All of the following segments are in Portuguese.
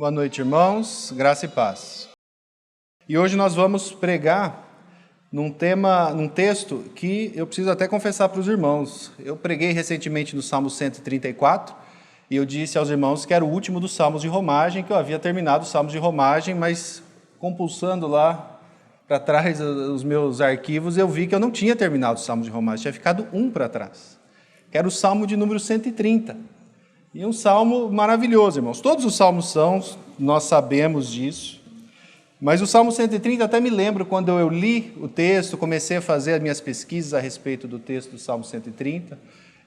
Boa noite, irmãos, graça e paz. E hoje nós vamos pregar num texto que eu preciso até confessar para os irmãos. Eu preguei recentemente no Salmo 134 e eu disse aos irmãos que era o último dos Salmos de Romagem, que eu havia terminado os Salmos de Romagem, mas compulsando lá para trás os meus arquivos, eu vi que eu não tinha terminado os Salmos de Romagem, tinha ficado um para trás, que era o Salmo de número 130. E um salmo maravilhoso, irmãos. Todos os salmos são, nós sabemos disso. Mas o Salmo 130, até me lembro, quando eu li o texto, comecei a fazer as minhas pesquisas a respeito do texto do Salmo 130,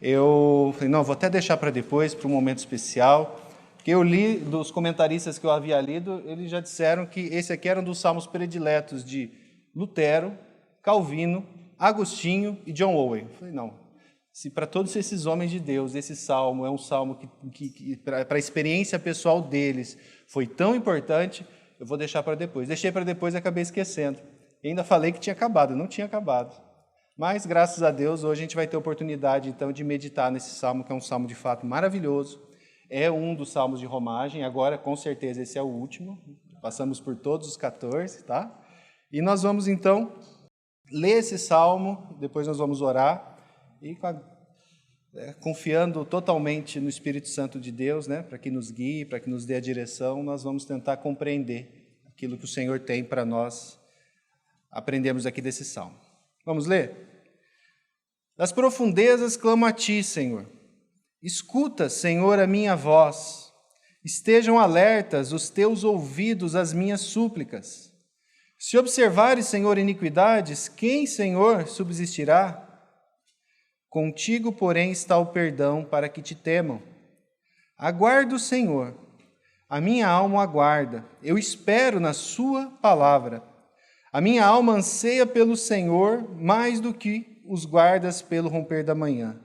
eu falei, não, vou até deixar para depois, para um momento especial, porque eu li, dos comentaristas que eu havia lido, eles já disseram que esse aqui era um dos salmos prediletos de Lutero, Calvino, Agostinho e John Owen. Eu falei, não. Se para todos esses homens de Deus, esse salmo é um salmo que para a experiência pessoal deles foi tão importante, eu vou deixar para depois. Deixei para depois e acabei esquecendo. E ainda falei que tinha acabado, não tinha acabado. Mas, graças a Deus, hoje a gente vai ter oportunidade, então, de meditar nesse salmo, que é um salmo de fato maravilhoso. É um dos salmos de romagem, agora, com certeza, esse é o último. Passamos por todos os 14, tá? E nós vamos, então, ler esse salmo, depois nós vamos orar. E confiando totalmente no Espírito Santo de Deus, né, para que nos guie, para que nos dê a direção, nós vamos tentar compreender aquilo que o Senhor tem para nós aprendermos aqui desse salmo. Vamos ler? Das profundezas clamo a ti, Senhor. Escuta, Senhor, a minha voz. Estejam alertas os teus ouvidos às minhas súplicas. Se observares, Senhor, iniquidades, quem, Senhor, subsistirá? Contigo, porém, está o perdão para que te temam. Aguardo o Senhor, a minha alma aguarda, eu espero na sua palavra. A minha alma anseia pelo Senhor mais do que os guardas pelo romper da manhã.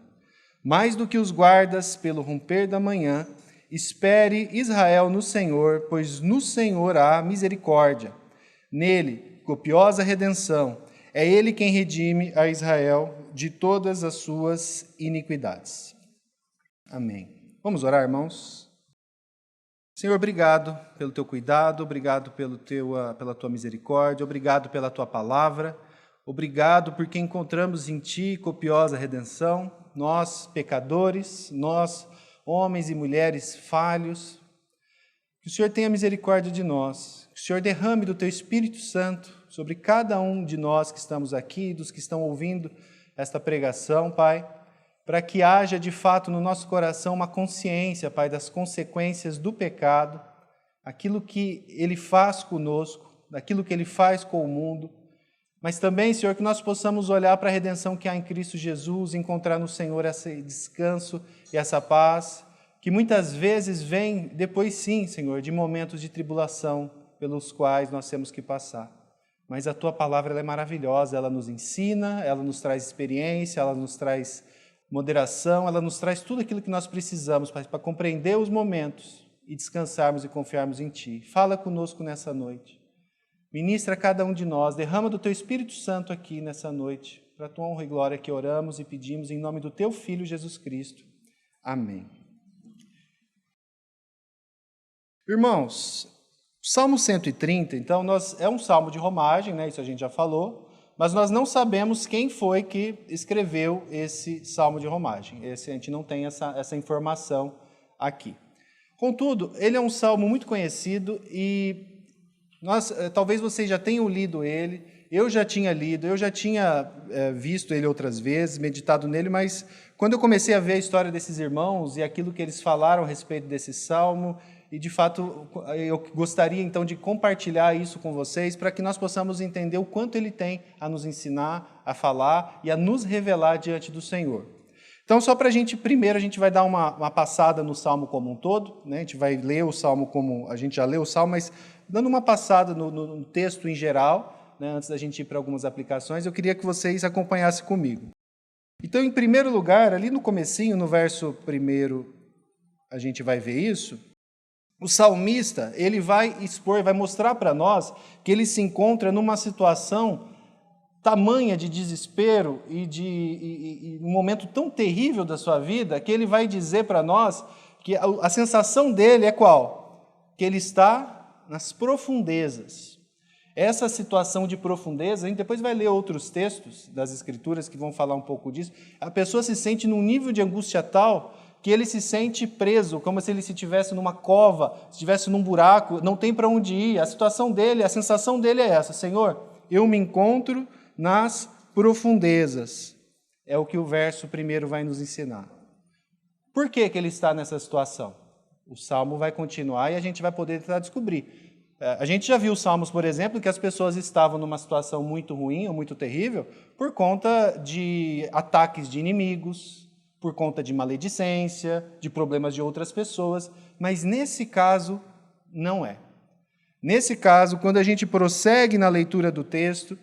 Mais do que os guardas pelo romper da manhã, espere Israel no Senhor, pois no Senhor há misericórdia. Nele, copiosa redenção. É Ele quem redime a Israel de todas as suas iniquidades. Amém. Vamos orar, irmãos? Senhor, obrigado pelo teu cuidado, obrigado pela tua misericórdia, obrigado pela tua palavra, obrigado porque encontramos em ti copiosa redenção, nós, pecadores, nós, homens e mulheres falhos. Que o Senhor tenha misericórdia de nós, que o Senhor derrame do teu Espírito Santo sobre cada um de nós que estamos aqui, dos que estão ouvindo esta pregação, Pai, para que haja de fato no nosso coração uma consciência, Pai, das consequências do pecado, aquilo que Ele faz conosco, daquilo que Ele faz com o mundo, mas também, Senhor, que nós possamos olhar para a redenção que há em Cristo Jesus, encontrar no Senhor esse descanso e essa paz, que muitas vezes vem depois sim, Senhor, de momentos de tribulação pelos quais nós temos que passar. Mas a Tua palavra ela é maravilhosa, ela nos ensina, ela nos traz experiência, ela nos traz moderação, ela nos traz tudo aquilo que nós precisamos para compreender os momentos e descansarmos e confiarmos em Ti. Fala conosco nessa noite. Ministra a cada um de nós, derrama do Teu Espírito Santo aqui nessa noite, para a Tua honra e glória que oramos e pedimos em nome do Teu Filho Jesus Cristo. Amém. Irmãos, Salmo 130, então, é um salmo de romagem, né? Isso a gente já falou, mas nós não sabemos quem foi que escreveu esse salmo de romagem. A gente não tem essa informação aqui. Contudo, ele é um salmo muito conhecido e talvez vocês já tenham lido ele, eu já tinha lido, eu já tinha visto ele outras vezes, meditado nele, mas quando eu comecei a ver a história desses irmãos e aquilo que eles falaram a respeito desse salmo, e, de fato, eu gostaria, então, de compartilhar isso com vocês para que nós possamos entender o quanto ele tem a nos ensinar, a falar e a nos revelar diante do Senhor. Então, só para primeiro a gente vai dar uma passada no Salmo como um todo, né? A gente vai ler o Salmo como a gente já leu o Salmo, mas dando uma passada no texto em geral, né? Antes da gente ir para algumas aplicações, eu queria que vocês acompanhassem comigo. Então, em primeiro lugar, ali no comecinho, no verso 1, a gente vai ver isso. O salmista, ele vai mostrar para nós que ele se encontra numa situação tamanha de desespero e um momento tão terrível da sua vida, que ele vai dizer para nós que a sensação dele é qual? que ele está nas profundezas. Essa situação de profundeza, a gente depois vai ler outros textos das Escrituras que vão falar um pouco disso. A pessoa se sente num nível de angústia tal que ele se sente preso, como se ele estivesse numa cova, se estivesse num buraco, não tem para onde ir. A situação dele, a sensação dele é essa: Senhor, eu me encontro nas profundezas. É o que o verso 1 vai nos ensinar. Por que ele está nessa situação? O Salmo vai continuar e a gente vai poder tentar descobrir. A gente já viu salmos, por exemplo, que as pessoas estavam numa situação muito ruim ou muito terrível por conta de ataques de inimigos, por conta de maledicência, de problemas de outras pessoas, mas nesse caso não é. Nesse caso, quando a gente prossegue na leitura do texto,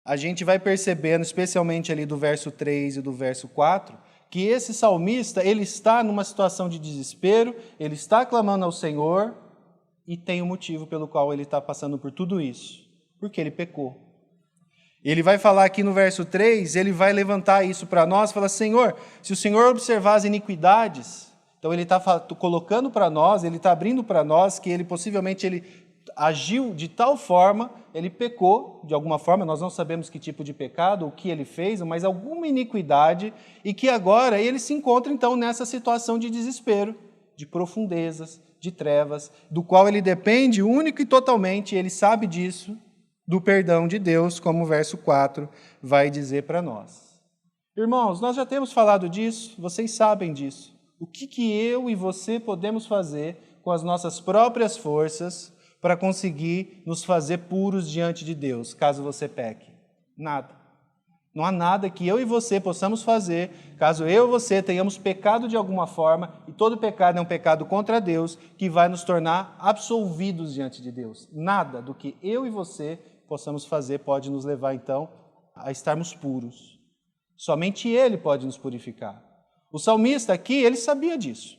a gente vai percebendo, especialmente ali do verso 3 e do verso 4, que esse salmista, ele está numa situação de desespero, ele está clamando ao Senhor, e tem um motivo pelo qual ele está passando por tudo isso, porque ele pecou. Ele vai falar aqui no verso 3, ele vai levantar isso para nós, falar: Senhor, se o Senhor observar as iniquidades, então ele está colocando para nós, ele está abrindo para nós que ele possivelmente ele agiu de tal forma, ele pecou de alguma forma, nós não sabemos que tipo de pecado, o que ele fez, mas alguma iniquidade, e que agora ele se encontra então nessa situação de desespero, de profundezas, de trevas, do qual ele depende único e totalmente, ele sabe disso, do perdão de Deus, como o verso 4 vai dizer para nós. Irmãos, nós já temos falado disso, vocês sabem disso. O que eu e você podemos fazer com as nossas próprias forças para conseguir nos fazer puros diante de Deus, caso você peque? Nada. Não há nada que eu e você possamos fazer, caso eu e você tenhamos pecado de alguma forma, e todo pecado é um pecado contra Deus, que vai nos tornar absolvidos diante de Deus. Nada do que eu e você possamos fazer pode nos levar, então, a estarmos puros. Somente Ele pode nos purificar. O salmista aqui, ele sabia disso.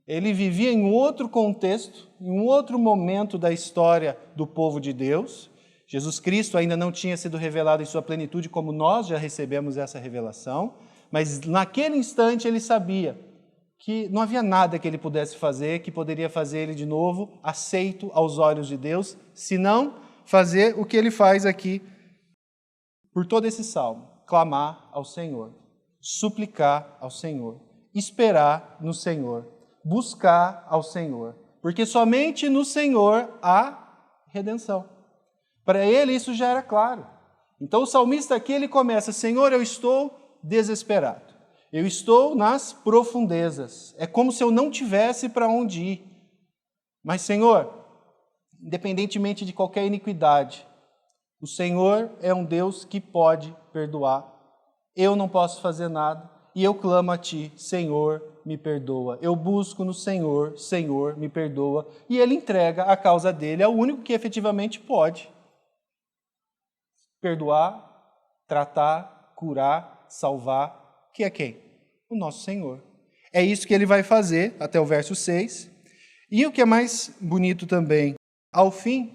Ele vivia em outro contexto, em um outro momento da história do povo de Deus. Jesus Cristo ainda não tinha sido revelado em sua plenitude, como nós já recebemos essa revelação, mas naquele instante ele sabia que não havia nada que ele pudesse fazer que poderia fazer ele de novo aceito aos olhos de Deus, senão fazer o que ele faz aqui por todo esse salmo: clamar ao Senhor, suplicar ao Senhor, esperar no Senhor, buscar ao Senhor, porque somente no Senhor há redenção. Para ele isso já era claro. Então o salmista aqui ele começa: Senhor, eu estou desesperado. Eu estou nas profundezas. É como se eu não tivesse para onde ir. Mas Senhor, independentemente de qualquer iniquidade, o Senhor é um Deus que pode perdoar. Eu não posso fazer nada e eu clamo a Ti: Senhor, me perdoa. Eu busco no Senhor: Senhor, me perdoa. E Ele entrega a causa dele ao único que efetivamente pode perdoar, tratar, curar, salvar, que é quem? O nosso Senhor. É isso que ele vai fazer até o verso 6. E o que é mais bonito também, ao fim,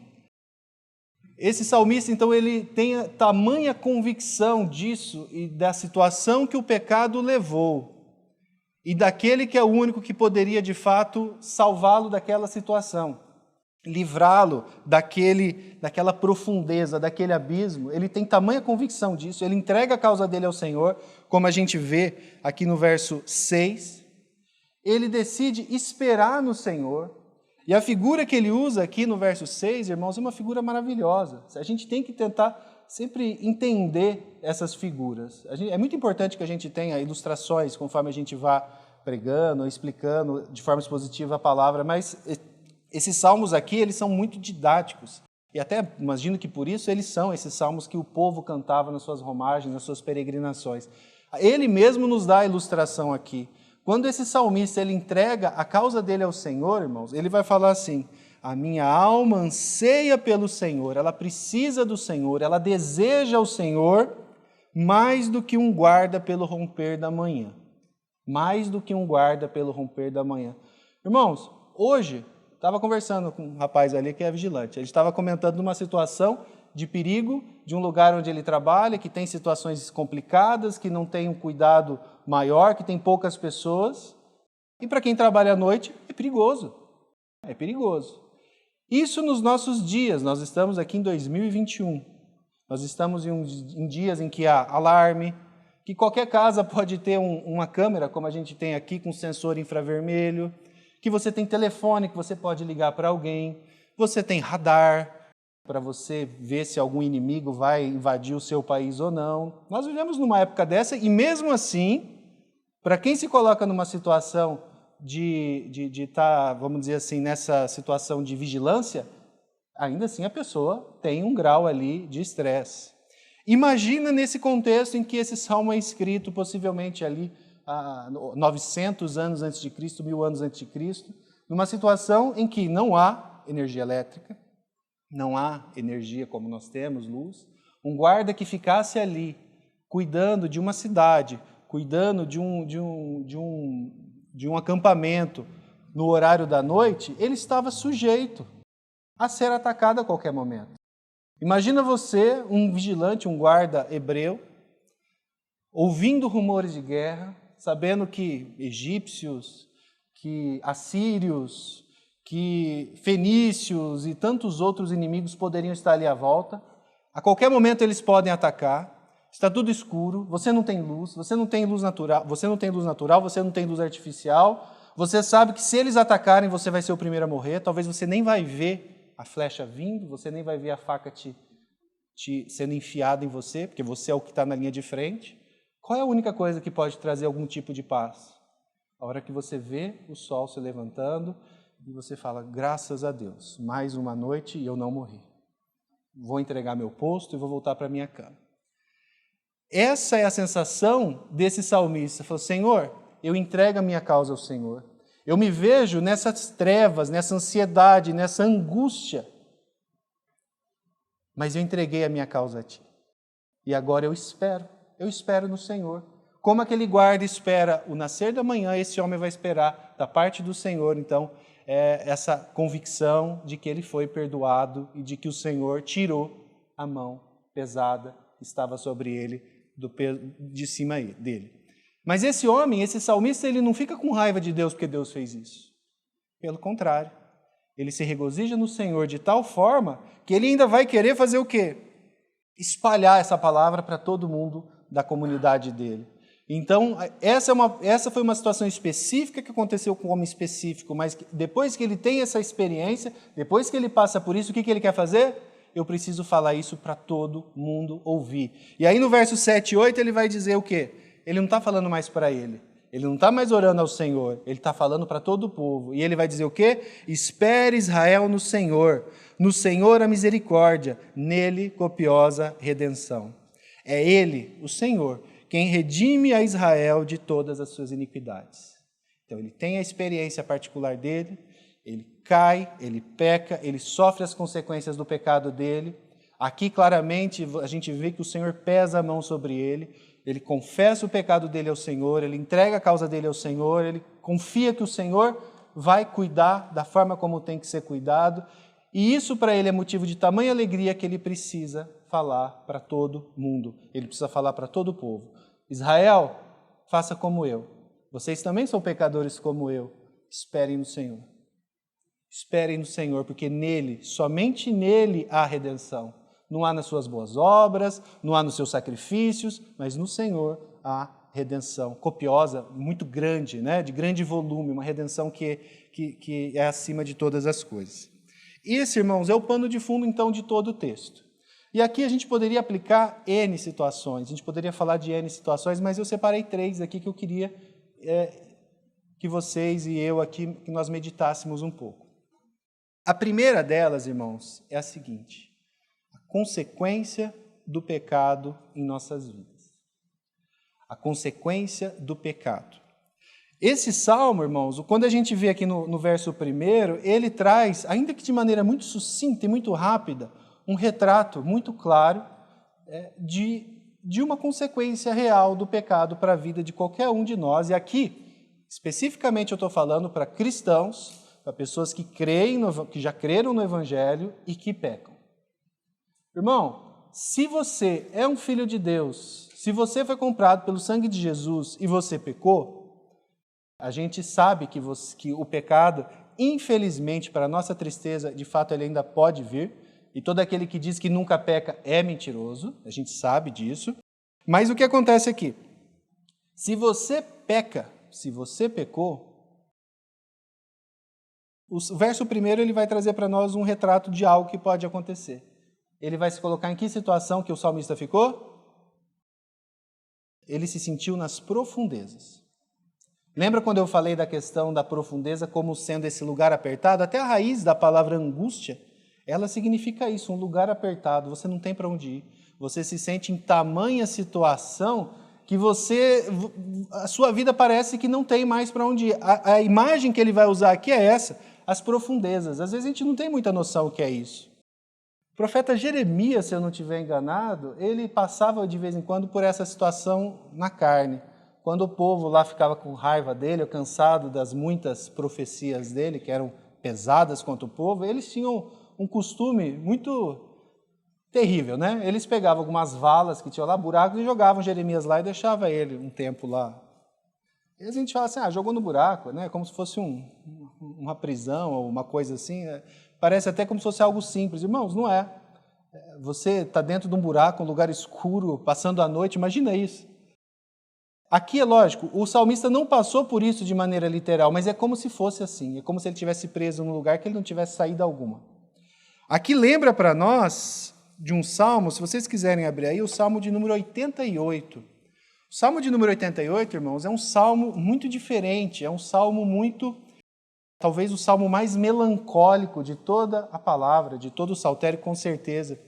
esse salmista, então, ele tem a tamanha convicção disso e da situação que o pecado levou e daquele que é o único que poderia, de fato, salvá-lo daquela situação, livrá-lo daquela profundeza, daquele abismo. Ele tem tamanha convicção disso, ele entrega a causa dele ao Senhor, como a gente vê aqui no verso 6. Ele decide esperar no Senhor, e a figura que ele usa aqui no verso 6, irmãos, é uma figura maravilhosa. A gente tem que tentar sempre entender essas figuras. É muito importante que a gente tenha ilustrações conforme a gente vá pregando, explicando de forma expositiva a palavra, mas esses salmos aqui, eles são muito didáticos. E até imagino que por isso eles são esses salmos que o povo cantava nas suas romagens, nas suas peregrinações. Ele mesmo nos dá a ilustração aqui. Quando esse salmista ele entrega a causa dele ao Senhor, irmãos, ele vai falar assim: a minha alma anseia pelo Senhor, ela precisa do Senhor, ela deseja o Senhor mais do que um guarda pelo romper da manhã. Mais do que um guarda pelo romper da manhã. Irmãos, hoje, estava conversando com um rapaz ali que é vigilante. Ele estava comentando uma situação de perigo de um lugar onde ele trabalha, que tem situações complicadas, que não tem um cuidado maior, que tem poucas pessoas. E para quem trabalha à noite, é perigoso. É perigoso. Isso nos nossos dias, nós estamos aqui em 2021. Nós estamos em dias em que há alarme, que qualquer casa pode ter uma câmera, como a gente tem aqui, com sensor infravermelho, que você tem telefone, que você pode ligar para alguém, você tem radar, para você ver se algum inimigo vai invadir o seu país ou não. Nós vivemos numa época dessa e mesmo assim, para quem se coloca numa situação de estar, vamos dizer assim, nessa situação de vigilância, ainda assim a pessoa tem um grau ali de estresse. Imagina nesse contexto em que esse salmo é escrito, possivelmente ali 900 anos antes de Cristo, 1000 anos antes de Cristo, numa situação em que não há energia elétrica, não há energia como nós temos, luz. Um guarda que ficasse ali, cuidando de uma cidade, cuidando de um acampamento no horário da noite, ele estava sujeito a ser atacado a qualquer momento. Imagina você, um vigilante, um guarda hebreu, ouvindo rumores de guerra, sabendo que egípcios, que assírios, que fenícios e tantos outros inimigos poderiam estar ali à volta. A qualquer momento eles podem atacar. Está tudo escuro, você não tem luz, você não tem luz natural, você não tem luz artificial. Você sabe que se eles atacarem, você vai ser o primeiro a morrer. Talvez você nem vai ver a flecha vindo, você nem vai ver a faca sendo enfiada em você, porque você é o que está na linha de frente. Qual é a única coisa que pode trazer algum tipo de paz? A hora que você vê o sol se levantando e você fala, graças a Deus, mais uma noite e eu não morri. Vou entregar meu posto e vou voltar para a minha cama. Essa é a sensação desse salmista. Ele falou, Senhor, eu entrego a minha causa ao Senhor. Eu me vejo nessas trevas, nessa ansiedade, nessa angústia. Mas eu entreguei a minha causa a Ti. E agora eu espero no Senhor. Como aquele guarda espera o nascer da manhã, esse homem vai esperar da parte do Senhor, então, essa convicção de que ele foi perdoado e de que o Senhor tirou a mão pesada que estava sobre ele, de cima dele. Mas esse homem, esse salmista, ele não fica com raiva de Deus porque Deus fez isso. Pelo contrário, ele se regozija no Senhor de tal forma que ele ainda vai querer fazer o quê? Espalhar essa palavra para todo mundo da comunidade dele. Então, essa foi uma situação específica que aconteceu com um homem específico, mas depois que ele tem essa experiência, depois que ele passa por isso, o que ele quer fazer? Eu preciso falar isso para todo mundo ouvir. E aí no verso 7 e 8 ele vai dizer o quê? Ele não está falando mais para ele. Ele não está mais orando ao Senhor. Ele está falando para todo o povo. E ele vai dizer o quê? Espere Israel no Senhor a misericórdia, nele copiosa redenção. É ele, o Senhor, quem redime a Israel de todas as suas iniquidades. Então ele tem a experiência particular dele, ele cai, ele peca, ele sofre as consequências do pecado dele. Aqui claramente a gente vê que o Senhor pesa a mão sobre ele, ele confessa o pecado dele ao Senhor, ele entrega a causa dele ao Senhor, ele confia que o Senhor vai cuidar da forma como tem que ser cuidado, e isso para ele é motivo de tamanha alegria que ele precisa falar para todo mundo, ele precisa falar para todo o povo. Israel, faça como eu. Vocês também são pecadores como eu. Esperem no Senhor. Esperem no Senhor, porque nele, somente nele há redenção. Não há nas suas boas obras, não há nos seus sacrifícios, mas no Senhor há redenção copiosa, muito grande, né? De grande volume, uma redenção que é acima de todas as coisas. Esse, irmãos, é o pano de fundo, então, de todo o texto. E aqui a gente poderia aplicar N situações, a gente poderia falar de N situações, mas eu separei 3 aqui que eu queria que vocês e eu aqui, que nós meditássemos um pouco. A primeira delas, irmãos, é a seguinte: a consequência do pecado em nossas vidas. A consequência do pecado. Esse salmo, irmãos, quando a gente vê aqui no verso 1, ele traz, ainda que de maneira muito sucinta e muito rápida, um retrato muito claro de uma consequência real do pecado para a vida de qualquer um de nós. E aqui, especificamente, eu estou falando para cristãos, para pessoas que já creram no Evangelho e que pecam. Irmão, se você é um filho de Deus, se você foi comprado pelo sangue de Jesus e você pecou, a gente sabe que o pecado infelizmente, para nossa tristeza, de fato ele ainda pode vir, e todo aquele que diz que nunca peca é mentiroso, a gente sabe disso. Mas o que acontece aqui? Se você peca, se você pecou, o verso primeiro ele vai trazer para nós um retrato de algo que pode acontecer. Ele vai se colocar em que situação que o salmista ficou? Ele se sentiu nas profundezas. Lembra quando eu falei da questão da profundeza como sendo esse lugar apertado? Até a raiz da palavra angústia, ela significa isso, um lugar apertado, você não tem para onde ir. Você se sente em tamanha situação que a sua vida parece que não tem mais para onde ir. A imagem que ele vai usar aqui é essa, as profundezas. Às vezes a gente não tem muita noção do que é isso. O profeta Jeremias, se eu não estiver enganado, ele passava de vez em quando por essa situação na carne. Quando o povo lá ficava com raiva dele, ou cansado das muitas profecias dele, que eram pesadas contra o povo, eles tinham um costume muito terrível, né? Eles pegavam algumas valas que tinham lá, buracos, e jogavam Jeremias lá e deixavam ele um tempo lá. E a gente fala assim, jogou no buraco, né? Como se fosse uma prisão ou uma coisa assim. Parece até como se fosse algo simples. Irmãos, não é. Você está dentro de um buraco, um lugar escuro, passando a noite, imagina isso. Aqui é lógico, o salmista não passou por isso de maneira literal, mas é como se fosse assim, é como se ele tivesse preso num lugar que ele não tivesse saída alguma. Aqui lembra para nós de um salmo, se vocês quiserem abrir aí, o salmo de número 88. O salmo de número 88, irmãos, é um salmo muito diferente, é um salmo talvez o salmo mais melancólico de toda a palavra, de todo o saltério, com certeza.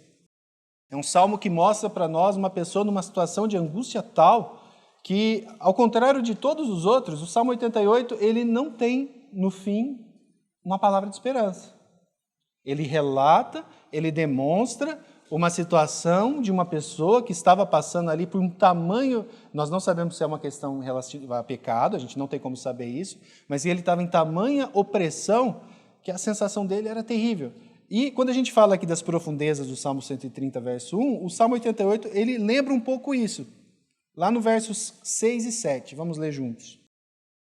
É um salmo que mostra para nós uma pessoa numa situação de angústia tal que, ao contrário de todos os outros, o Salmo 88, ele não tem, no fim, uma palavra de esperança. Ele relata, ele demonstra uma situação de uma pessoa que estava passando ali por um tamanho, nós não sabemos se é uma questão relativa a pecado, a gente não tem como saber isso, mas ele estava em tamanha opressão que a sensação dele era terrível. E quando a gente fala aqui das profundezas do Salmo 130, verso 1, o Salmo 88, ele lembra um pouco isso. Lá no versos 6 e 7, vamos ler juntos.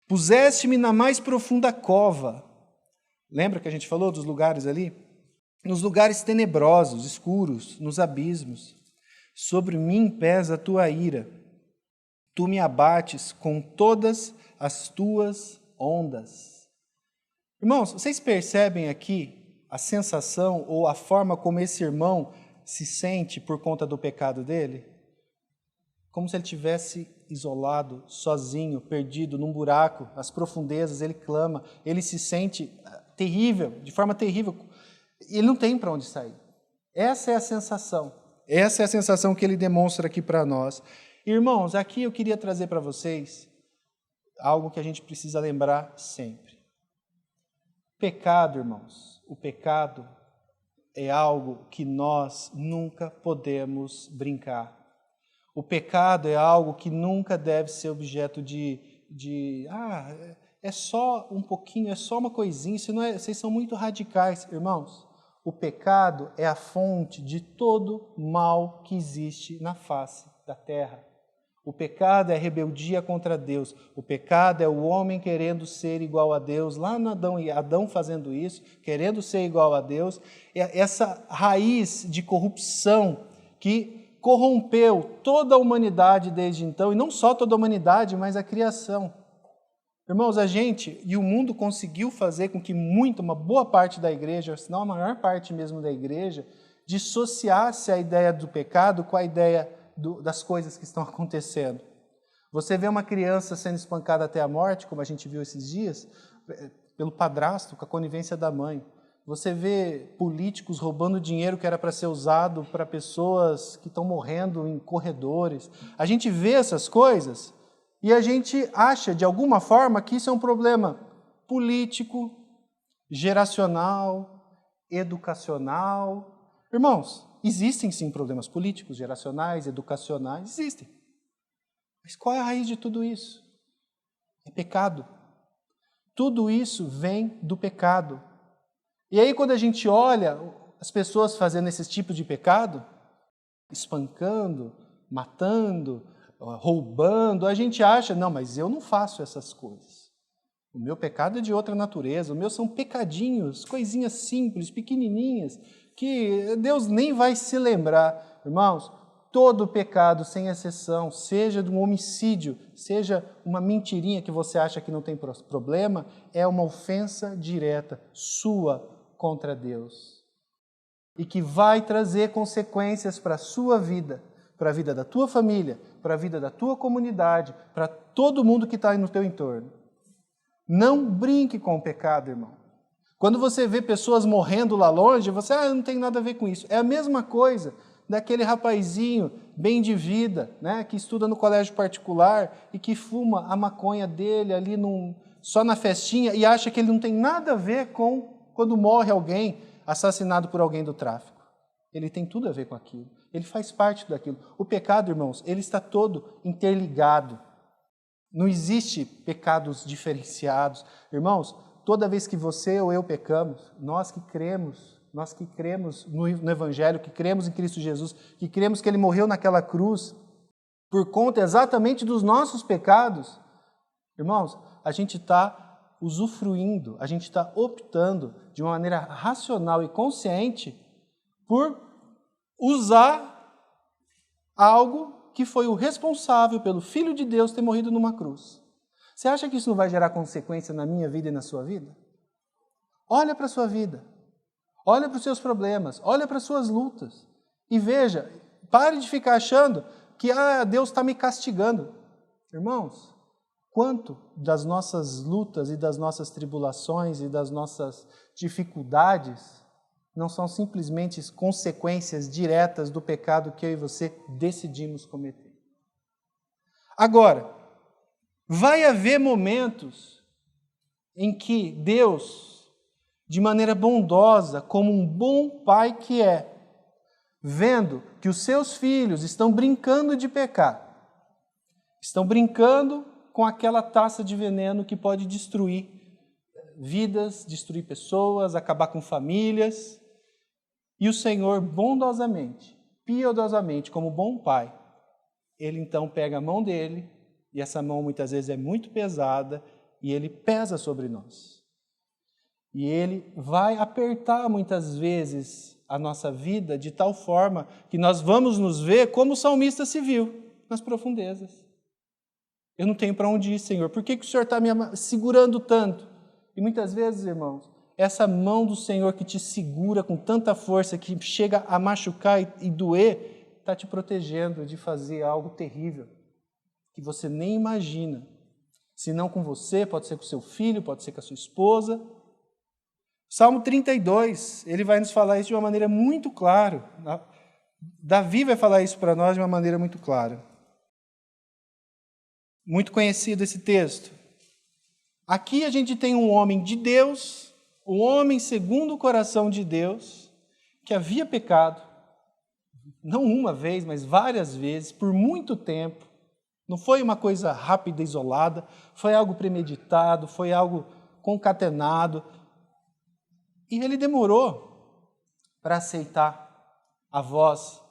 Puseste-me na mais profunda cova. Lembra que a gente falou dos lugares ali? Nos lugares tenebrosos, escuros, nos abismos. Sobre mim pesa a tua ira. Tu me abates com todas as tuas ondas. Irmãos, vocês percebem aqui a sensação ou a forma como esse irmão se sente por conta do pecado dele? Como se ele tivesse isolado, sozinho, perdido, num buraco, as profundezas, ele clama, ele se sente terrível, de forma terrível, e ele não tem para onde sair. Essa é a sensação que ele demonstra aqui para nós. Irmãos, aqui eu queria trazer para vocês algo que a gente precisa lembrar sempre. Pecado, irmãos, o pecado é algo que nós nunca podemos brincar. O pecado é algo que nunca deve ser objeto é só um pouquinho, é só uma coisinha, vocês são muito radicais. Irmãos, o pecado é a fonte de todo mal que existe na face da terra. O pecado é a rebeldia contra Deus. O pecado é o homem querendo ser igual a Deus, lá no Adão fazendo isso, querendo ser igual a Deus. É essa raiz de corrupção que corrompeu toda a humanidade desde então, e não só toda a humanidade, mas a criação. Irmãos, a gente e o mundo conseguiu fazer com que uma boa parte da igreja, se não a maior parte mesmo da igreja, dissociasse a ideia do pecado com a ideia das coisas que estão acontecendo. Você vê uma criança sendo espancada até a morte, como a gente viu esses dias, pelo padrasto, com a conivência da mãe. Você vê políticos roubando dinheiro que era para ser usado para pessoas que estão morrendo em corredores. A gente vê essas coisas e a gente acha, de alguma forma, que isso é um problema político, geracional, educacional. Irmãos, existem sim problemas políticos, geracionais, educacionais, existem. Mas qual é a raiz de tudo isso? É pecado. Tudo isso vem do pecado. E aí, quando a gente olha as pessoas fazendo esse tipo de pecado, espancando, matando, roubando, a gente acha, não, mas eu não faço essas coisas. O meu pecado é de outra natureza, o meu são pecadinhos, coisinhas simples, pequenininhas, que Deus nem vai se lembrar. Irmãos, todo pecado, sem exceção, seja de um homicídio, seja uma mentirinha que você acha que não tem problema, é uma ofensa direta sua contra Deus. E que vai trazer consequências para a sua vida, para a vida da tua família, para a vida da tua comunidade, para todo mundo que está aí no teu entorno. Não brinque com o pecado, irmão. Quando você vê pessoas morrendo lá longe, você, não tem nada a ver com isso. É a mesma coisa daquele rapazinho bem de vida, né, que estuda no colégio particular e que fuma a maconha dele ali só na festinha e acha que ele não tem nada a ver com quando morre alguém assassinado por alguém do tráfico. Ele tem tudo a ver com aquilo. Ele faz parte daquilo. O pecado, irmãos, ele está todo interligado. Não existe pecados diferenciados. Irmãos, toda vez que você ou eu pecamos, nós que cremos no Evangelho, que cremos em Cristo Jesus, que cremos que Ele morreu naquela cruz, por conta exatamente dos nossos pecados, irmãos, a gente está usufruindo, a gente está optando de uma maneira racional e consciente por usar algo que foi o responsável pelo Filho de Deus ter morrido numa cruz. Você acha que isso não vai gerar consequência na minha vida e na sua vida? Olha para a sua vida. Olha para os seus problemas. Olha para as suas lutas. E veja, pare de ficar achando que Deus está me castigando. Irmãos, quanto das nossas lutas e das nossas tribulações e das nossas dificuldades não são simplesmente consequências diretas do pecado que eu e você decidimos cometer. Agora, vai haver momentos em que Deus, de maneira bondosa, como um bom pai que é, vendo que os seus filhos estão brincando de pecar, estão brincando com aquela taça de veneno que pode destruir vidas, destruir pessoas, acabar com famílias. E o Senhor, bondosamente, piedosamente, como bom pai, Ele então pega a mão dele, e essa mão muitas vezes é muito pesada, e Ele pesa sobre nós. E Ele vai apertar muitas vezes a nossa vida de tal forma que nós vamos nos ver como o salmista se viu, nas profundezas. Eu não tenho para onde ir, Senhor. Por que o Senhor está me segurando tanto? E muitas vezes, irmãos, essa mão do Senhor que te segura com tanta força, que chega a machucar e doer, está te protegendo de fazer algo terrível, que você nem imagina. Se não com você, pode ser com seu filho, pode ser com a sua esposa. Salmo 32, ele vai nos falar isso de uma maneira muito clara. Davi vai falar isso para nós de uma maneira muito clara. Muito conhecido esse texto. Aqui a gente tem um homem de Deus, um homem segundo o coração de Deus, que havia pecado, não uma vez, mas várias vezes, por muito tempo. Não foi uma coisa rápida, isolada, foi algo premeditado, foi algo concatenado. E ele demorou para aceitar a voz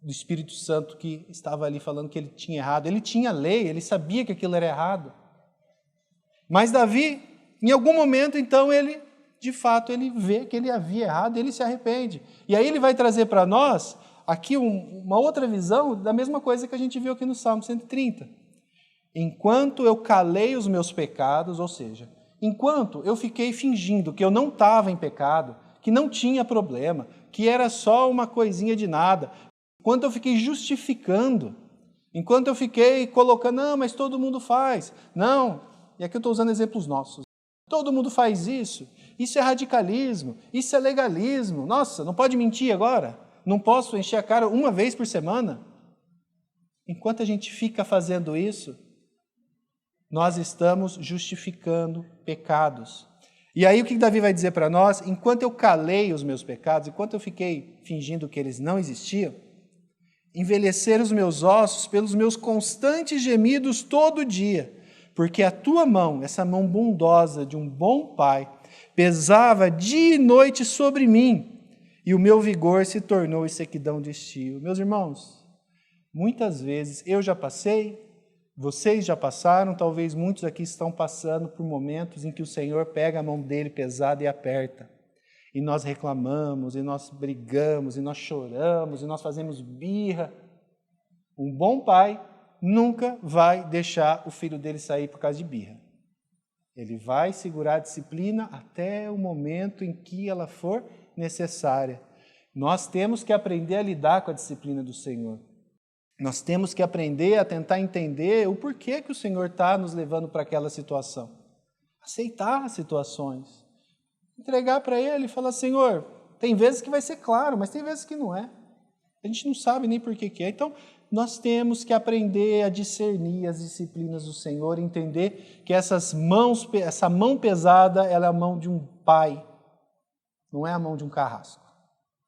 do Espírito Santo que estava ali falando que ele tinha errado. Ele tinha lei, ele sabia que aquilo era errado. Mas Davi, em algum momento, então, ele, de fato, ele vê que ele havia errado e ele se arrepende. E aí ele vai trazer para nós aqui uma outra visão da mesma coisa que a gente viu aqui no Salmo 130. Enquanto eu calei os meus pecados, ou seja, enquanto eu fiquei fingindo que eu não estava em pecado, que não tinha problema, que era só uma coisinha de nada, enquanto eu fiquei justificando, enquanto eu fiquei colocando, não, mas todo mundo faz. Não, e aqui eu estou usando exemplos nossos. Todo mundo faz isso. Isso é radicalismo, isso é legalismo. Nossa, não pode mentir agora? Não posso encher a cara uma vez por semana? Enquanto a gente fica fazendo isso, nós estamos justificando pecados. E aí o que Davi vai dizer para nós? Enquanto eu calei os meus pecados, enquanto eu fiquei fingindo que eles não existiam, envelheceram os meus ossos pelos meus constantes gemidos todo dia, porque a tua mão, essa mão bondosa de um bom pai, pesava dia e noite sobre mim, e o meu vigor se tornou em sequidão de estio. Meus irmãos, muitas vezes eu já passei, Vocês já passaram, talvez muitos aqui estão passando por momentos em que o Senhor pega a mão dele pesada e aperta. E nós reclamamos, e nós brigamos, e nós choramos, e nós fazemos birra. Um bom pai nunca vai deixar o filho dele sair por causa de birra. Ele vai segurar a disciplina até o momento em que ela for necessária. Nós temos que aprender a lidar com a disciplina do Senhor. Nós temos que aprender a tentar entender o porquê que o Senhor está nos levando para aquela situação. Aceitar as situações. Entregar para Ele e falar, Senhor, tem vezes que vai ser claro, mas tem vezes que não é. A gente não sabe nem por que é. Então, nós temos que aprender a discernir as disciplinas do Senhor, entender que essa mão pesada, ela é a mão de um pai, não é a mão de um carrasco.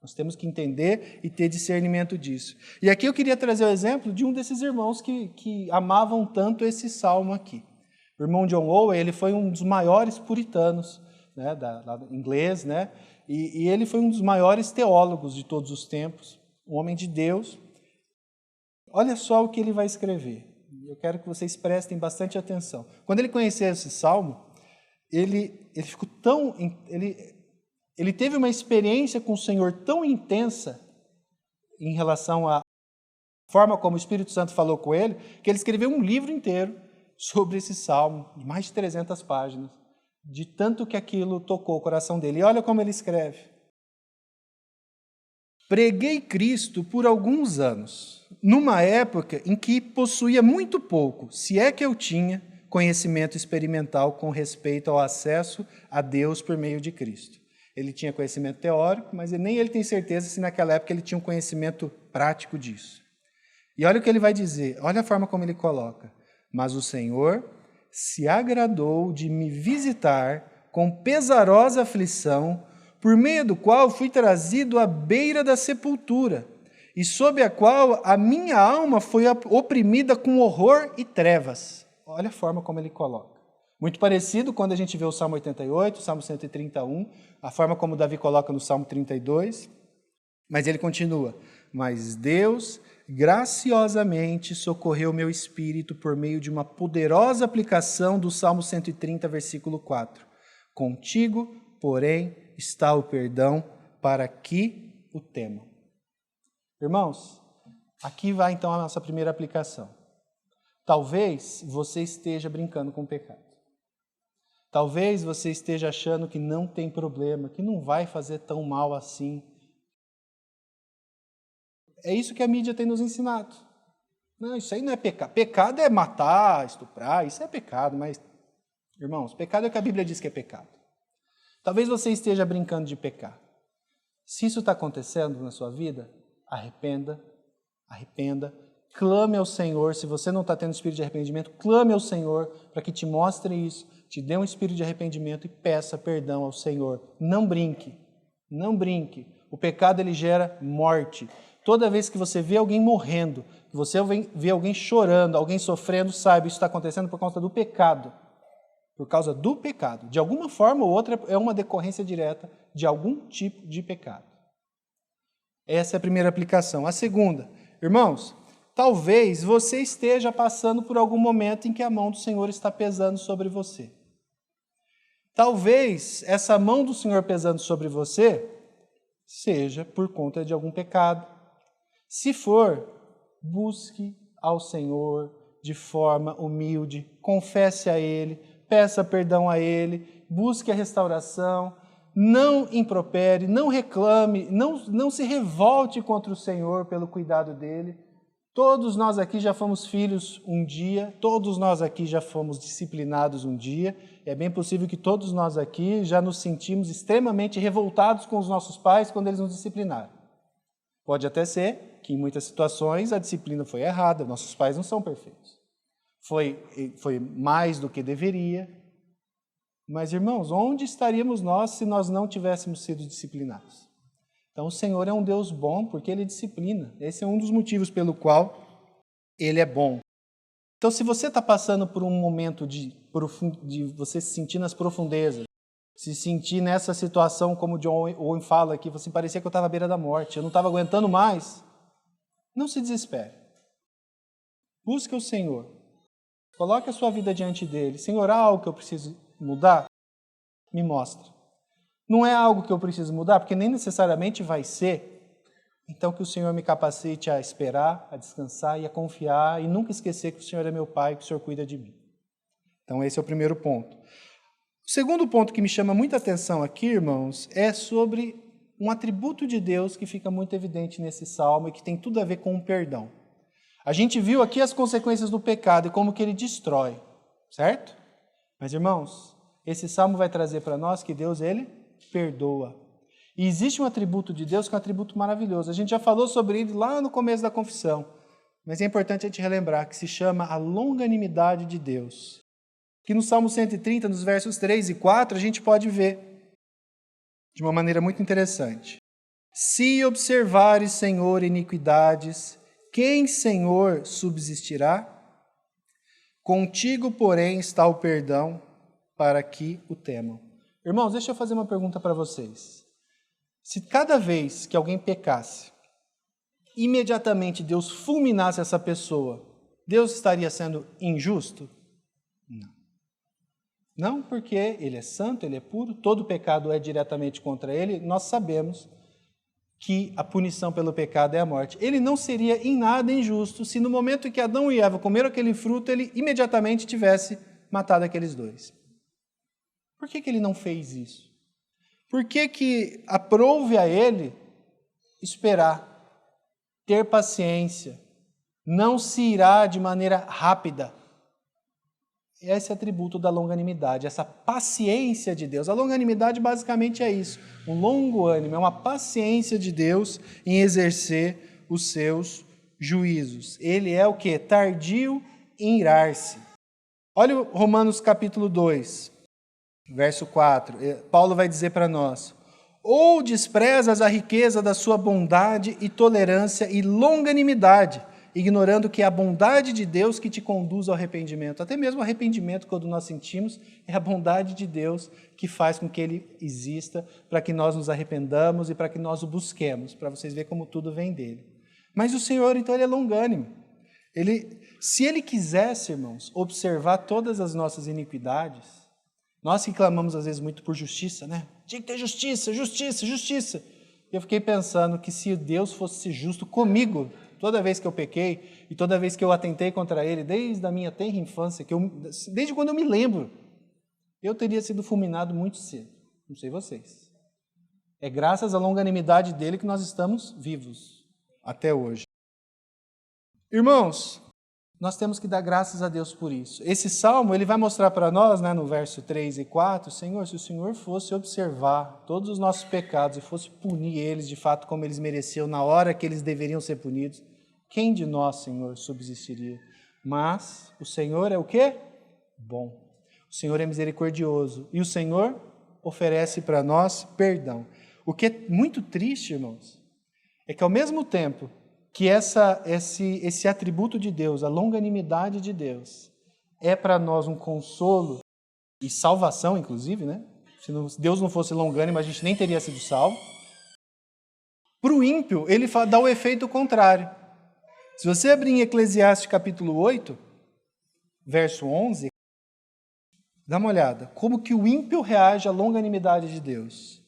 Nós temos que entender e ter discernimento disso. E aqui eu queria trazer o exemplo de um desses irmãos que amavam tanto esse salmo aqui. O irmão John Owen, ele foi um dos maiores puritanos, né, inglês, né, e ele foi um dos maiores teólogos de todos os tempos, um homem de Deus. Olha só o que ele vai escrever. Eu quero que vocês prestem bastante atenção. Quando ele conheceu esse salmo, ele ficou tão... Ele teve uma experiência com o Senhor tão intensa em relação à forma como o Espírito Santo falou com ele, que ele escreveu um livro inteiro sobre esse salmo, de mais de 300 páginas, de tanto que aquilo tocou o coração dele. E olha como ele escreve. Preguei Cristo por alguns anos, numa época em que possuía muito pouco, se é que eu tinha, conhecimento experimental com respeito ao acesso a Deus por meio de Cristo. Ele tinha conhecimento teórico, mas nem ele tem certeza se naquela época ele tinha um conhecimento prático disso. E olha o que ele vai dizer, olha a forma como ele coloca. Mas o Senhor se agradou de me visitar com pesarosa aflição, por meio do qual fui trazido à beira da sepultura, e sob a qual a minha alma foi oprimida com horror e trevas. Olha a forma como ele coloca. Muito parecido quando a gente vê o Salmo 88, o Salmo 131, a forma como Davi coloca no Salmo 32, mas ele continua, mas Deus graciosamente socorreu meu espírito por meio de uma poderosa aplicação do Salmo 130, versículo 4. Contigo, porém, está o perdão para que o temam. Irmãos, aqui vai então a nossa primeira aplicação. Talvez você esteja brincando com o pecado. Talvez você esteja achando que não tem problema, que não vai fazer tão mal assim. É isso que a mídia tem nos ensinado. Não, isso aí não é pecado. Pecado é matar, estuprar, isso é pecado, mas, irmãos, pecado é o que a Bíblia diz que é pecado. Talvez você esteja brincando de pecar. Se isso está acontecendo na sua vida, arrependa, clame ao Senhor. Se você não está tendo espírito de arrependimento, clame ao Senhor para que te mostre isso, te dê um espírito de arrependimento e peça perdão ao Senhor. Não brinque, não brinque. O pecado ele gera morte. Toda vez que você vê alguém morrendo, que você vê alguém chorando, alguém sofrendo, saiba, isso está acontecendo por causa do pecado. Por causa do pecado. De alguma forma ou outra é uma decorrência direta de algum tipo de pecado. Essa é a primeira aplicação. A segunda, irmãos, talvez você esteja passando por algum momento em que a mão do Senhor está pesando sobre você. Talvez essa mão do Senhor pesando sobre você seja por conta de algum pecado. Se for, busque ao Senhor de forma humilde, confesse a Ele, peça perdão a Ele, busque a restauração, não impropere, não reclame, não se revolte contra o Senhor pelo cuidado dEle. Todos nós aqui já fomos filhos um dia, todos nós aqui já fomos disciplinados um dia. É bem possível que todos nós aqui já nos sentimos extremamente revoltados com os nossos pais quando eles nos disciplinaram. Pode até ser que em muitas situações a disciplina foi errada, nossos pais não são perfeitos. Foi mais do que deveria. Mas, irmãos, onde estaríamos nós se nós não tivéssemos sido disciplinados? Então, o Senhor é um Deus bom porque Ele disciplina. Esse é um dos motivos pelo qual Ele é bom. Então, se você está passando por um momento de você se sentir nas profundezas, se sentir nessa situação, como o John Owen fala aqui, assim, parecia que eu estava à beira da morte, eu não estava aguentando mais, não se desespere. Busque o Senhor. Coloque a sua vida diante dele. Senhor, há algo que eu preciso mudar? Me mostra. Não é algo que eu preciso mudar, porque nem necessariamente vai ser. Então que o Senhor me capacite a esperar, a descansar e a confiar e nunca esquecer que o Senhor é meu Pai, que o Senhor cuida de mim. Então esse é o primeiro ponto. O segundo ponto que me chama muita atenção aqui, irmãos, é sobre um atributo de Deus que fica muito evidente nesse salmo e que tem tudo a ver com o perdão. A gente viu aqui as consequências do pecado e como que ele destrói, certo? Mas, irmãos, esse salmo vai trazer para nós que Deus, ele perdoa. E existe um atributo de Deus que é um atributo maravilhoso. A gente já falou sobre ele lá no começo da confissão, mas é importante a gente relembrar que se chama a longanimidade de Deus. Que no Salmo 130, nos versos 3 e 4, a gente pode ver de uma maneira muito interessante. Se observares, Senhor, iniquidades, quem, Senhor, subsistirá? Contigo, porém, está o perdão, para que o temam. Irmãos, deixa eu fazer uma pergunta para vocês. Se cada vez que alguém pecasse, imediatamente Deus fulminasse essa pessoa, Deus estaria sendo injusto? Não. Não, porque Ele é santo, Ele é puro, todo pecado é diretamente contra Ele, nós sabemos que a punição pelo pecado é a morte. Ele não seria em nada injusto se no momento em que Adão e Eva comeram aquele fruto, Ele imediatamente tivesse matado aqueles dois. Por que Ele não fez isso? Por que aprove a Ele esperar, ter paciência, não se irá de maneira rápida? Esse atributo da longanimidade, essa paciência de Deus. A longanimidade basicamente é isso, um longo ânimo, é uma paciência de Deus em exercer os seus juízos. Ele é o quê? Tardio em irar-se. Olha o Romanos capítulo 2, verso 4. Paulo vai dizer para nós: ou desprezas a riqueza da sua bondade e tolerância e longanimidade, ignorando que é a bondade de Deus que te conduz ao arrependimento. Até mesmo o arrependimento, quando nós sentimos, é a bondade de Deus que faz com que Ele exista, para que nós nos arrependamos e para que nós o busquemos, para vocês verem como tudo vem dele. Mas o Senhor, então, Ele é longânimo. Se Ele quisesse, irmãos, observar todas as nossas iniquidades, nós que clamamos às vezes muito por justiça, né? Tinha que ter justiça, justiça, justiça. Eu fiquei pensando que se Deus fosse justo comigo, toda vez que eu pequei e toda vez que eu atentei contra Ele, desde a minha tenra infância, desde quando eu me lembro, eu teria sido fulminado muito cedo. Não sei vocês. É graças à longanimidade dEle que nós estamos vivos até hoje. Irmãos, nós temos que dar graças a Deus por isso. Esse salmo, ele vai mostrar para nós, né, no verso 3 e 4, Senhor, se o Senhor fosse observar todos os nossos pecados e fosse punir eles de fato como eles mereciam na hora que eles deveriam ser punidos, quem de nós, Senhor, subsistiria? Mas o Senhor é o quê? Bom. O Senhor é misericordioso e o Senhor oferece para nós perdão. O que é muito triste, irmãos, é que ao mesmo tempo que esse atributo de Deus, a longanimidade de Deus, é para nós um consolo e salvação, inclusive, né? Se Deus não fosse longânimo, a gente nem teria sido salvo. Para o ímpio, ele dá o efeito contrário. Se você abrir em Eclesiastes capítulo 8, verso 11, dá uma olhada. Como que o ímpio reage à longanimidade de Deus?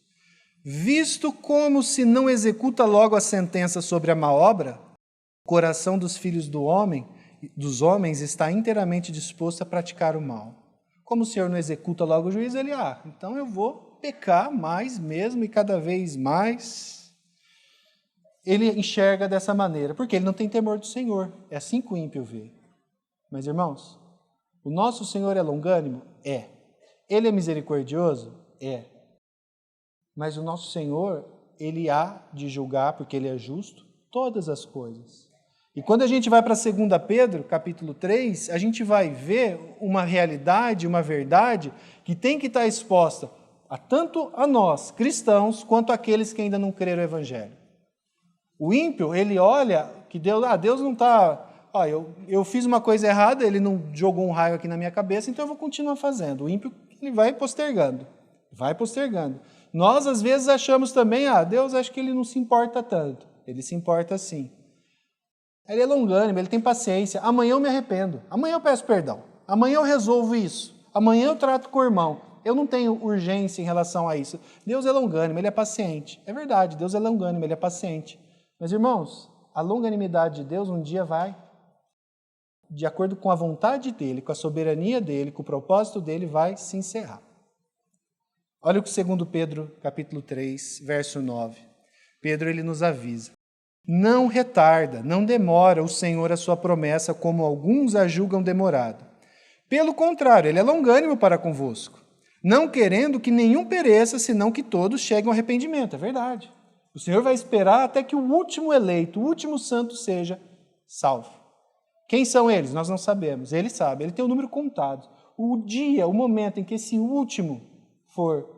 Visto como se não executa logo a sentença sobre a má obra, o coração dos filhos dos homens está inteiramente disposto a praticar o mal. Como o Senhor não executa logo o juízo, ele, então eu vou pecar mais mesmo e cada vez mais. Ele enxerga dessa maneira, porque ele não tem temor do Senhor. É assim que o ímpio vê. Mas, irmãos, o nosso Senhor é longânimo? É. Ele é misericordioso? É. Mas o nosso Senhor, Ele há de julgar, porque Ele é justo, todas as coisas. E quando a gente vai para 2 Pedro, capítulo 3, a gente vai ver uma realidade, uma verdade, que tem que estar exposta tanto a nós, cristãos, quanto àqueles que ainda não creram no Evangelho. O ímpio, ele olha que Deus não está... eu fiz uma coisa errada, Ele não jogou um raio aqui na minha cabeça, então eu vou continuar fazendo. O ímpio, ele vai postergando. Nós, às vezes, achamos também, Deus, acho que Ele não se importa tanto. Ele se importa sim. Ele é longânimo, Ele tem paciência. Amanhã eu me arrependo. Amanhã eu peço perdão. Amanhã eu resolvo isso. Amanhã eu trato com o irmão. Eu não tenho urgência em relação a isso. Deus é longânimo, Ele é paciente. É verdade, Deus é longânimo, Ele é paciente. Mas, irmãos, a longanimidade de Deus um dia vai, de acordo com a vontade dEle, com a soberania dEle, com o propósito dEle, vai se encerrar. Olha o que 2 Pedro, capítulo 3, verso 9. Pedro, ele nos avisa. Não retarda, não demora o Senhor a sua promessa, como alguns a julgam demorada. Pelo contrário, Ele é longânimo para convosco, não querendo que nenhum pereça, senão que todos cheguem ao arrependimento. É verdade. O Senhor vai esperar até que o último eleito, o último santo seja salvo. Quem são eles? Nós não sabemos. Ele sabe, Ele tem o número contado. O dia, o momento em que esse último for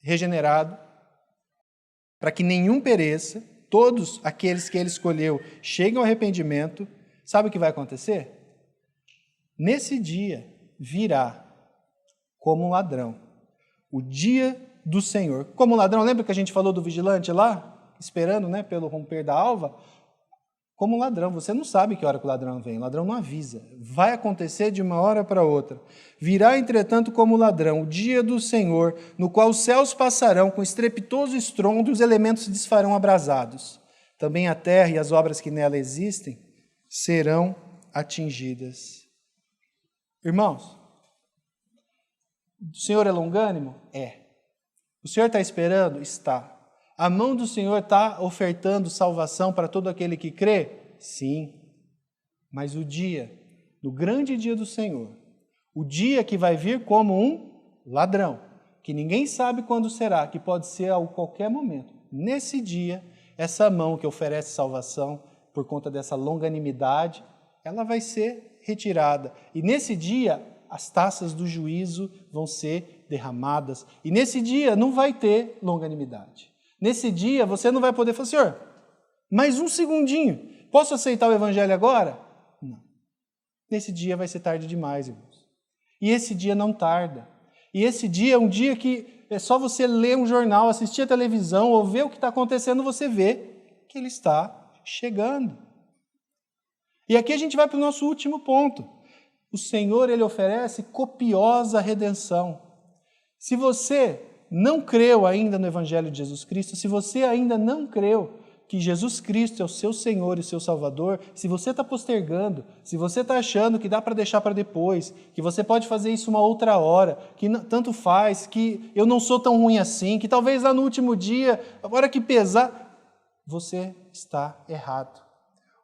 regenerado, para que nenhum pereça, todos aqueles que Ele escolheu cheguem ao arrependimento, sabe o que vai acontecer? Nesse dia virá como um ladrão. O dia do Senhor. Como um ladrão, lembra que a gente falou do vigilante lá? Esperando, né, pelo romper da alva? Como um ladrão. Você não sabe que hora que o ladrão vem. O ladrão não avisa. Vai acontecer de uma hora para outra. Virá, entretanto, como ladrão, o dia do Senhor, no qual os céus passarão com estrepitoso estrondo e os elementos se desfarão abrasados. Também a terra e as obras que nela existem serão atingidas. Irmãos, o Senhor é longânimo? É. O Senhor está esperando? Está. A mão do Senhor está ofertando salvação para todo aquele que crê? Sim. Mas o dia, no grande dia do Senhor, o dia que vai vir como um ladrão, que ninguém sabe quando será, que pode ser a qualquer momento. Nesse dia, essa mão que oferece salvação, por conta dessa longanimidade, ela vai ser retirada. E nesse dia, as taças do juízo vão ser derramadas. E nesse dia não vai ter longanimidade. Nesse dia você não vai poder falar, Senhor, mais um segundinho, posso aceitar o evangelho agora? Não. Nesse dia vai ser tarde demais, irmãos. E esse dia não tarda. E esse dia é um dia que é só você ler um jornal, assistir a televisão ou ver o que está acontecendo, você vê que ele está chegando. E aqui a gente vai para o nosso último ponto. O Senhor, Ele oferece copiosa redenção. Se você não creu ainda no Evangelho de Jesus Cristo, se você ainda não creu que Jesus Cristo é o seu Senhor e o seu Salvador, se você está postergando, se você está achando que dá para deixar para depois, que você pode fazer isso uma outra hora, que tanto faz, que eu não sou tão ruim assim, que talvez lá no último dia, a hora que pesar, você está errado.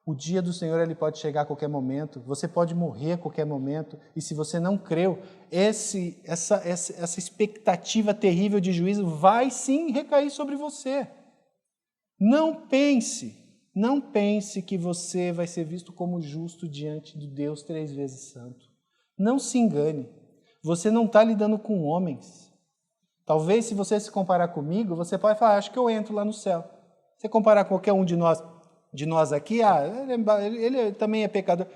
O dia do Senhor ele pode chegar a qualquer momento, você pode morrer a qualquer momento, e se você não creu, essa expectativa terrível de juízo vai sim recair sobre você. Não pense que você vai ser visto como justo diante do Deus 3 vezes santo. Não se engane, você não está lidando com homens. Talvez se você se comparar comigo, você pode falar, acho que eu entro lá no céu. Se você comparar com qualquer um de nós aqui, ele também é pecador.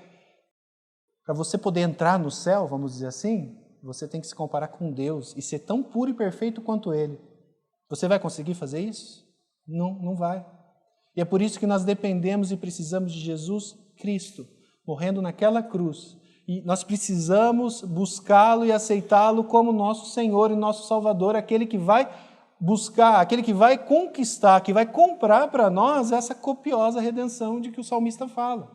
Para você poder entrar no céu, vamos dizer assim, você tem que se comparar com Deus e ser tão puro e perfeito quanto Ele. Você vai conseguir fazer isso? Não vai. E é por isso que nós dependemos e precisamos de Jesus Cristo, morrendo naquela cruz. E nós precisamos buscá-lo e aceitá-lo como nosso Senhor e nosso Salvador, aquele que vai buscar, aquele que vai conquistar, que vai comprar para nós essa copiosa redenção de que o salmista fala.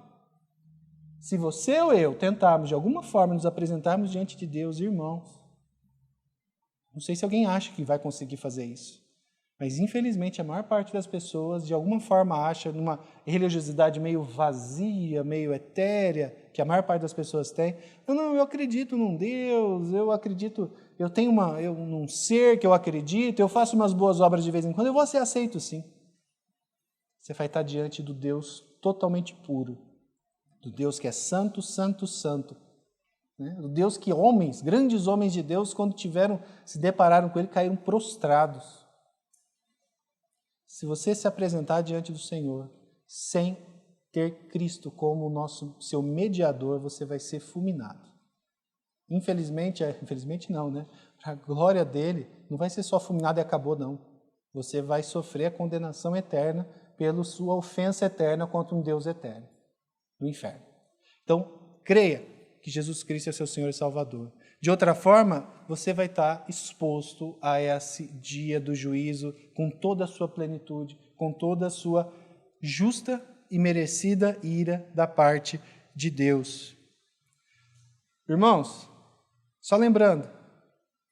Se você ou eu tentarmos de alguma forma nos apresentarmos diante de Deus, irmãos, não sei se alguém acha que vai conseguir fazer isso, mas infelizmente a maior parte das pessoas de alguma forma acha numa religiosidade meio vazia, meio etérea, que a maior parte das pessoas tem. Não, eu acredito num Deus, eu acredito, eu tenho um ser que eu acredito, eu faço umas boas obras de vez em quando, eu vou ser aceito sim. Você vai estar diante do Deus totalmente puro, do Deus que é santo, santo, santo. Né? Do Deus que homens, grandes homens de Deus, quando se depararam com Ele, caíram prostrados. Se você se apresentar diante do Senhor sem ter Cristo como seu mediador, você vai ser fulminado. Infelizmente não, né? Para a glória dele, não vai ser só fulminado e acabou, não. Você vai sofrer a condenação eterna pela sua ofensa eterna contra um Deus eterno, no inferno. Então, creia que Jesus Cristo é seu Senhor e Salvador. De outra forma, você vai estar exposto a esse dia do juízo com toda a sua plenitude, com toda a sua justa e merecida ira da parte de Deus. Irmãos, só lembrando,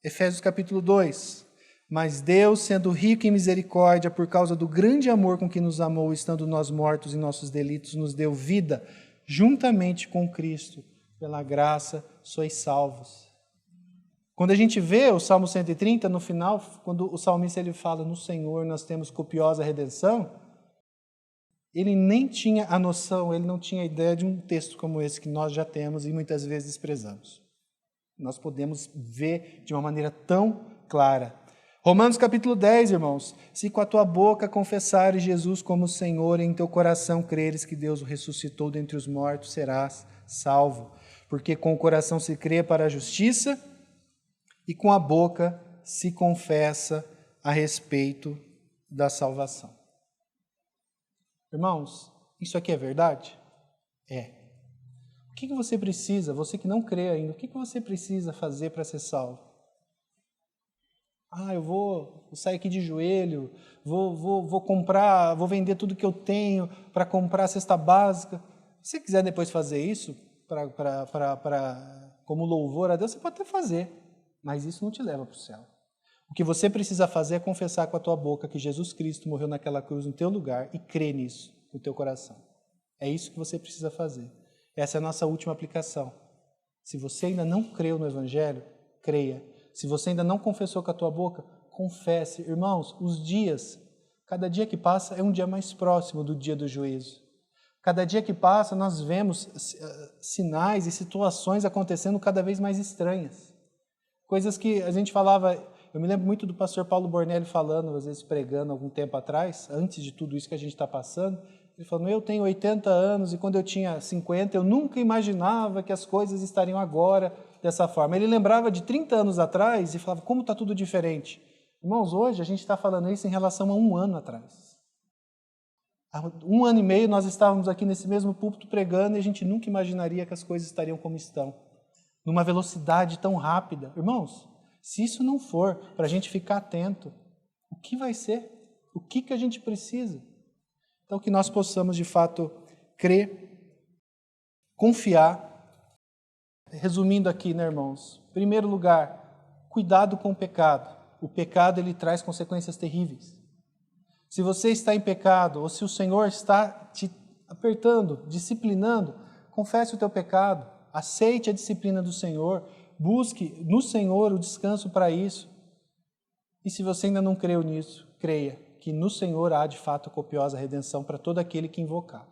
Efésios capítulo 2, mas Deus, sendo rico em misericórdia, por causa do grande amor com que nos amou, estando nós mortos em nossos delitos, nos deu vida, juntamente com Cristo, pela graça sois salvos. Quando a gente vê o Salmo 130, no final, quando o salmista ele fala, no Senhor nós temos copiosa redenção, ele nem tinha a noção, ele não tinha a ideia de um texto como esse que nós já temos e muitas vezes desprezamos. Nós podemos ver de uma maneira tão clara. Romanos capítulo 10, irmãos. Se com a tua boca confessares Jesus como Senhor e em teu coração creres que Deus o ressuscitou dentre os mortos, serás salvo. Porque com o coração se crê para a justiça e com a boca se confessa a respeito da salvação. Irmãos, isso aqui é verdade? É. O que você precisa, você que não crê ainda, o que você precisa fazer para ser salvo? Eu vou sair aqui de joelho, vou comprar, vou vender tudo que eu tenho para comprar a cesta básica. Se você quiser depois fazer isso, como louvor a Deus, você pode até fazer, mas isso não te leva para o céu. O que você precisa fazer é confessar com a tua boca que Jesus Cristo morreu naquela cruz no teu lugar e crer nisso no teu coração. É isso que você precisa fazer. Essa é a nossa última aplicação. Se você ainda não creu no Evangelho, creia. Se você ainda não confessou com a tua boca, confesse. Irmãos, os dias, cada dia que passa é um dia mais próximo do dia do juízo. Cada dia que passa nós vemos sinais e situações acontecendo cada vez mais estranhas. Coisas que a gente falava, eu me lembro muito do pastor Paulo Bornelli falando, às vezes pregando algum tempo atrás, antes de tudo isso que a gente está passando, ele falou, eu tenho 80 anos e quando eu tinha 50, eu nunca imaginava que as coisas estariam agora dessa forma. Ele lembrava de 30 anos atrás e falava, como está tudo diferente. Irmãos, hoje a gente está falando isso em relação a 1 ano atrás. Há 1 ano e meio nós estávamos aqui nesse mesmo púlpito pregando e a gente nunca imaginaria que as coisas estariam como estão. Numa velocidade tão rápida. Irmãos, se isso não for para a gente ficar atento, o que vai ser? O que a gente precisa? Então, que nós possamos, de fato, crer, confiar. Resumindo aqui, né, irmãos? Em primeiro lugar, cuidado com o pecado. O pecado, ele traz consequências terríveis. Se você está em pecado, ou se o Senhor está te apertando, disciplinando, confesse o teu pecado, aceite a disciplina do Senhor, busque no Senhor o descanso para isso. E se você ainda não creu nisso, creia que no Senhor há de fato copiosa redenção para todo aquele que invocar.